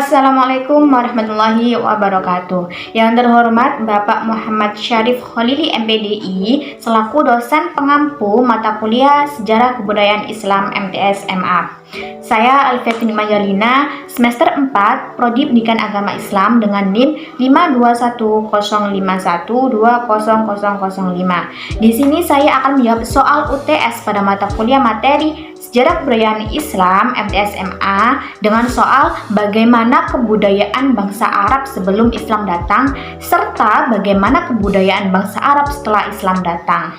Assalamualaikum warahmatullahi wabarakatuh. Yang terhormat Bapak Muhammad Syarif Khalili MPDI selaku dosen pengampu mata kuliah Sejarah Kebudayaan Islam MTS MA. Saya Alfiatun Majalina, semester 4, Prodi Pendidikan Agama Islam dengan NIM 52105120005. Di sini saya akan menjawab soal UTS pada mata kuliah materi Sejarah Kebudayaan Islam MTS MA dengan soal bagaimana kebudayaan bangsa Arab sebelum Islam datang serta bagaimana kebudayaan bangsa Arab setelah Islam datang.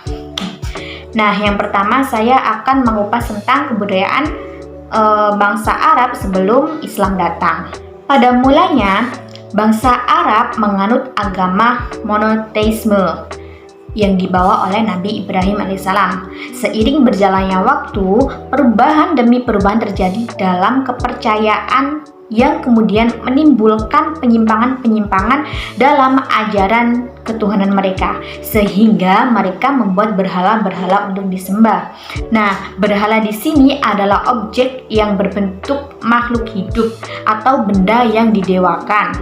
Nah, yang pertama saya akan mengupas tentang kebudayaan bangsa Arab sebelum Islam datang. Pada mulanya, bangsa Arab menganut agama monoteisme yang dibawa oleh Nabi Ibrahim alaihissalam. Seiring berjalannya waktu, perubahan demi perubahan terjadi dalam kepercayaan yang kemudian menimbulkan penyimpangan-penyimpangan dalam ajaran ketuhanan mereka, sehingga mereka membuat berhala-berhala untuk disembah. Nah, berhala di sini adalah objek yang berbentuk makhluk hidup atau benda yang didewakan,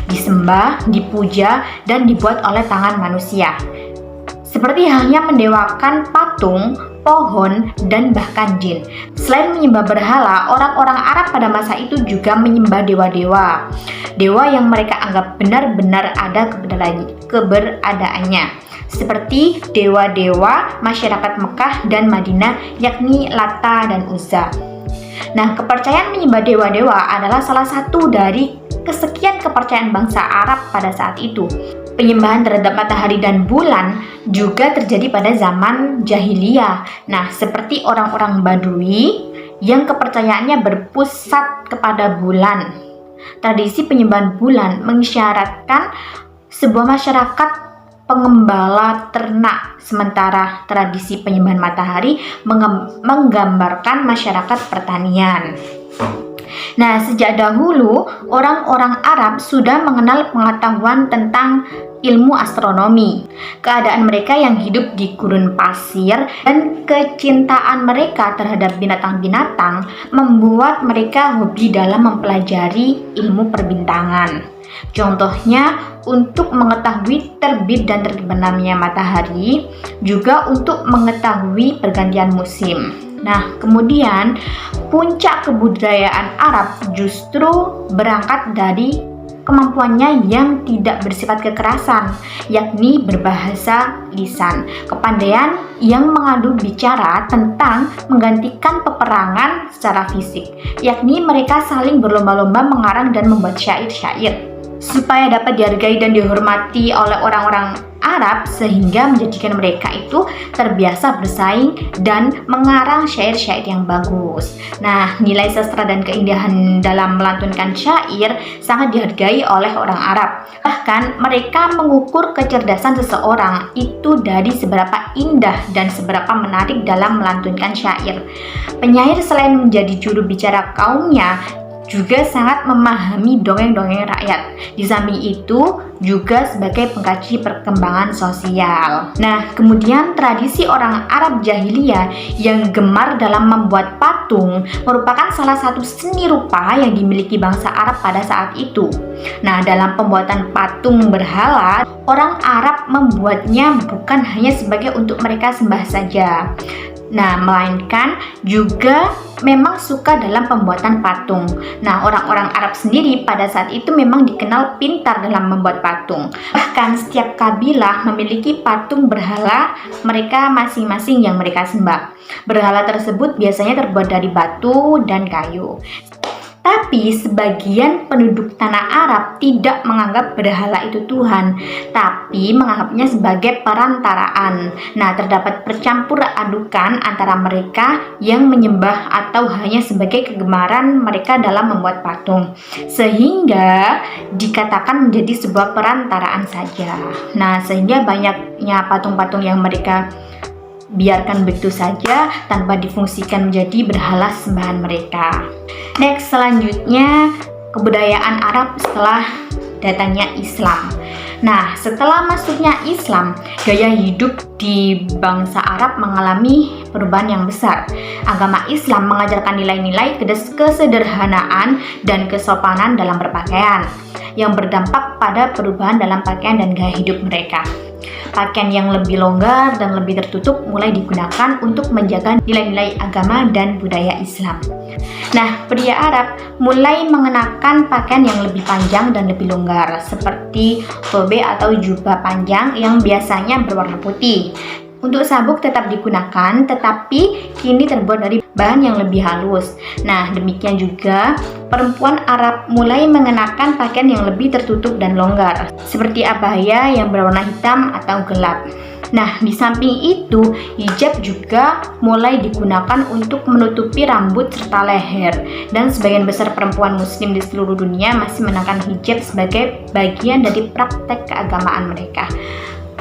disembah, dipuja, dan dibuat oleh tangan manusia. Seperti halnya mendewakan patung, pohon, dan bahkan jin. Selain menyembah berhala, orang-orang Arab pada masa itu juga menyembah dewa-dewa. Dewa yang mereka anggap benar-benar ada keberadaannya. Seperti dewa-dewa masyarakat Mekah dan Madinah, yakni Lata dan Uzza. Nah, kepercayaan menyembah dewa-dewa adalah salah satu dari kesekian kepercayaan bangsa Arab pada saat itu. Penyembahan terhadap matahari dan bulan juga terjadi pada zaman jahiliyah. Nah, seperti orang-orang Badui yang kepercayaannya berpusat kepada bulan. Tradisi penyembahan bulan mengisyaratkan sebuah masyarakat pengembala ternak, sementara tradisi penyembahan matahari menggambarkan masyarakat pertanian. Nah, sejak dahulu orang-orang Arab sudah mengenal pengetahuan tentang ilmu astronomi. Keadaan mereka yang hidup di gurun pasir dan kecintaan mereka terhadap binatang-binatang membuat mereka hobi dalam mempelajari ilmu perbintangan. Contohnya untuk mengetahui terbit dan terbenamnya matahari, juga untuk mengetahui pergantian musim. Nah, kemudian puncak kebudayaan Arab justru berangkat dari kemampuannya yang tidak bersifat kekerasan, yakni berbahasa lisan, kepandaian yang mengadu bicara tentang menggantikan peperangan secara fisik, yakni mereka saling berlomba-lomba mengarang dan membuat syair-syair supaya dapat dihargai dan dihormati oleh orang-orang Arab, sehingga menjadikan mereka itu terbiasa bersaing dan mengarang syair-syair yang bagus. Nah, nilai sastra dan keindahan dalam melantunkan syair sangat dihargai oleh orang Arab. Bahkan mereka mengukur kecerdasan seseorang itu dari seberapa indah dan seberapa menarik dalam melantunkan syair. Penyair selain menjadi juru bicara kaumnya, juga sangat memahami dongeng-dongeng rakyat. Di samping itu juga sebagai pengkaji perkembangan sosial. Nah, kemudian tradisi orang Arab jahiliyah yang gemar dalam membuat patung merupakan salah satu seni rupa yang dimiliki bangsa Arab pada saat itu. Nah, dalam pembuatan patung berhala, orang Arab membuatnya bukan hanya sebagai untuk mereka sembah saja. Nah, melainkan juga memang suka dalam pembuatan patung. Nah, orang-orang Arab sendiri pada saat itu memang dikenal pintar dalam membuat patung. Bahkan setiap kabilah memiliki patung berhala mereka masing-masing yang mereka sembah. Berhala tersebut biasanya terbuat dari batu dan kayu. Tapi sebagian penduduk tanah Arab tidak menganggap berhala itu Tuhan, tapi menganggapnya sebagai perantaraan. Nah, terdapat percampur adukan antara mereka yang menyembah atau hanya sebagai kegemaran mereka dalam membuat patung, sehingga dikatakan menjadi sebuah perantaraan saja. Nah, sehingga banyaknya patung-patung yang mereka biarkan begitu saja tanpa difungsikan menjadi berhala sembahan mereka. Next, selanjutnya kebudayaan Arab setelah datangnya Islam. Nah, setelah masuknya Islam, gaya hidup di bangsa Arab mengalami perubahan yang besar. Agama Islam mengajarkan nilai-nilai kesederhanaan dan kesopanan dalam berpakaian, yang berdampak pada perubahan dalam pakaian dan gaya hidup mereka. Pakaian yang lebih longgar dan lebih tertutup mulai digunakan untuk menjaga nilai-nilai agama dan budaya Islam. Nah, pria Arab mulai mengenakan pakaian yang lebih panjang dan lebih longgar, seperti tobe atau jubah panjang yang biasanya berwarna putih. Untuk sabuk tetap digunakan, tetapi kini terbuat dari bahan yang lebih halus. Nah, demikian juga perempuan Arab mulai mengenakan pakaian yang lebih tertutup dan longgar, seperti abaya yang berwarna hitam atau gelap. Nah, di samping itu, hijab juga mulai digunakan untuk menutupi rambut serta leher. Dan sebagian besar perempuan muslim di seluruh dunia masih mengenakan hijab sebagai bagian dari praktek keagamaan mereka.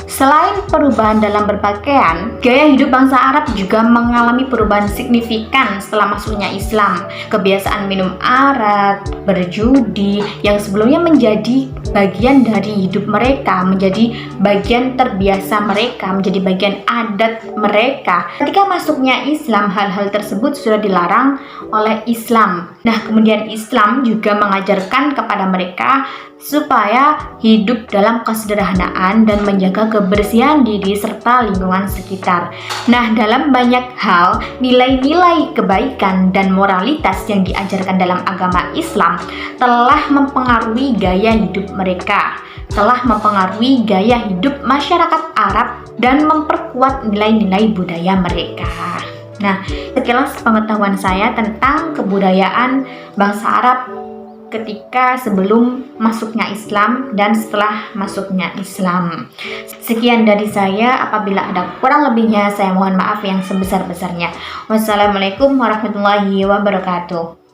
Selain perubahan dalam berpakaian, gaya hidup bangsa Arab juga mengalami perubahan signifikan setelah masuknya Islam. Kebiasaan minum arak, berjudi, yang sebelumnya menjadi bagian dari hidup mereka, menjadi bagian terbiasa mereka, menjadi bagian adat mereka. Ketika masuknya Islam, hal-hal tersebut sudah dilarang oleh Islam. Nah, kemudian Islam juga mengajarkan kepada mereka supaya hidup dalam kesederhanaan dan menjaga kebersihan diri serta lingkungan sekitar. Nah, dalam banyak hal, nilai-nilai kebaikan dan moralitas yang diajarkan dalam agama Islam telah mempengaruhi gaya hidup mereka, telah mempengaruhi gaya hidup masyarakat Arab dan memperkuat nilai-nilai budaya mereka. Nah, sekilas pengetahuan saya tentang kebudayaan bangsa Arab ketika sebelum masuknya Islam dan setelah masuknya Islam. Sekian dari saya, apabila ada kurang lebihnya saya mohon maaf yang sebesar-besarnya. Wassalamualaikum warahmatullahi wabarakatuh.